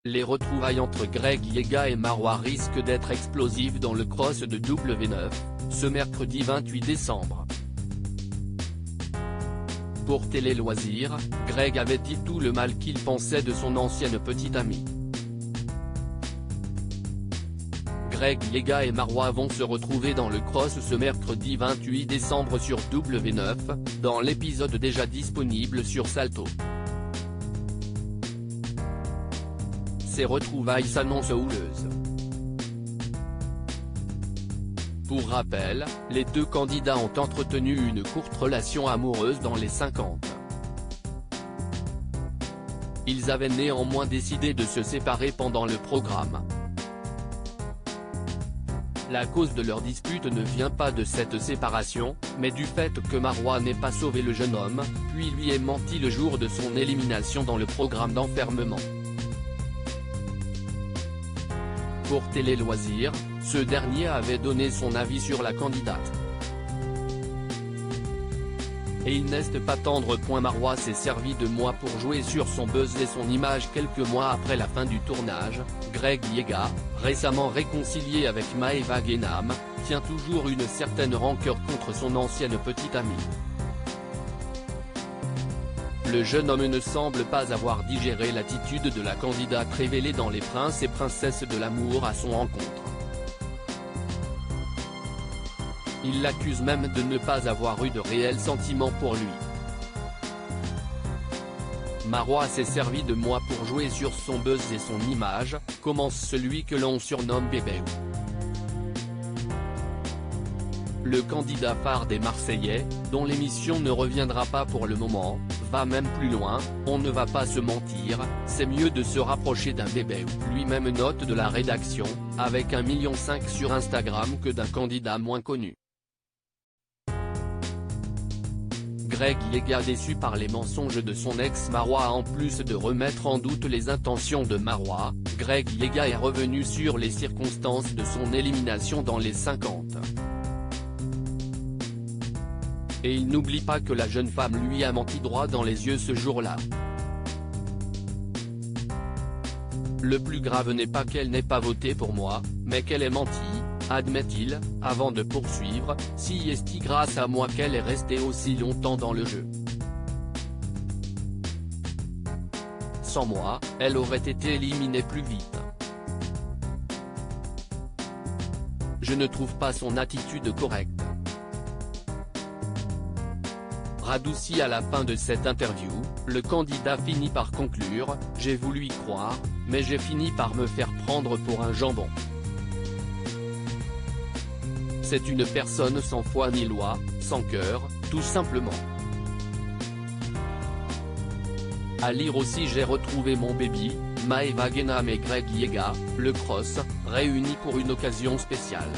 Les retrouvailles entre Greg Yega et Marwa risquent d'être explosives dans le cross de W9, ce mercredi 28 décembre. Pour Télé Loisirs, Greg avait dit tout le mal qu'il pensait de son ancienne petite amie. Greg Yega et Marwa vont se retrouver dans le cross ce mercredi 28 décembre sur W9, dans l'épisode déjà disponible sur Salto. Ces retrouvailles s'annoncent houleuses. Pour rappel, les deux candidats ont entretenu une courte relation amoureuse dans les 50. Ils avaient néanmoins décidé de se séparer pendant le programme. La cause de leur dispute ne vient pas de cette séparation, mais du fait que Marwa n'ait pas sauvé le jeune homme, puis lui ait menti le jour de son élimination dans le programme d'enfermement. Pour Télé Loisirs, ce dernier avait donné son avis sur la candidate. Et il n'est pas tendre. Marwa s'est servi de moi pour jouer sur son buzz et son image quelques mois après la fin du tournage. Greg Yega, récemment réconcilié avec Maeva Guénam, tient toujours une certaine rancœur contre son ancienne petite amie. Le jeune homme ne semble pas avoir digéré l'attitude de la candidate révélée dans Les Princes et Princesses de l'amour à son encontre. Il l'accuse même de ne pas avoir eu de réels sentiments pour lui. Marwa s'est servi de moi pour jouer sur son buzz et son image, commence celui que l'on surnomme Bébé. Le candidat phare des Marseillais, dont l'émission ne reviendra pas pour le moment, va même plus loin. On ne va pas se mentir, c'est mieux de se rapprocher d'un bébé, lui-même note de la rédaction, avec 1,5 million sur Instagram que d'un candidat moins connu. Greg Yega, déçu par les mensonges de son ex Marwa. En plus de remettre en doute les intentions de Marwa, Greg Yega est revenu sur les circonstances de son élimination dans les 50. Et il n'oublie pas que la jeune femme lui a menti droit dans les yeux ce jour-là. Le plus grave n'est pas qu'elle n'ait pas voté pour moi, mais qu'elle ait menti, admet-il, avant de poursuivre, si est grâce à moi qu'elle est restée aussi longtemps dans le jeu. Sans moi, elle aurait été éliminée plus vite. Je ne trouve pas son attitude correcte. Radouci à la fin de cette interview, le candidat finit par conclure « J'ai voulu y croire, mais j'ai fini par me faire prendre pour un jambon. C'est une personne sans foi ni loi, sans cœur, tout simplement. » À lire aussi, j'ai retrouvé mon baby, Maeva Guénam et Greg Yega, le cross, réunis pour une occasion spéciale.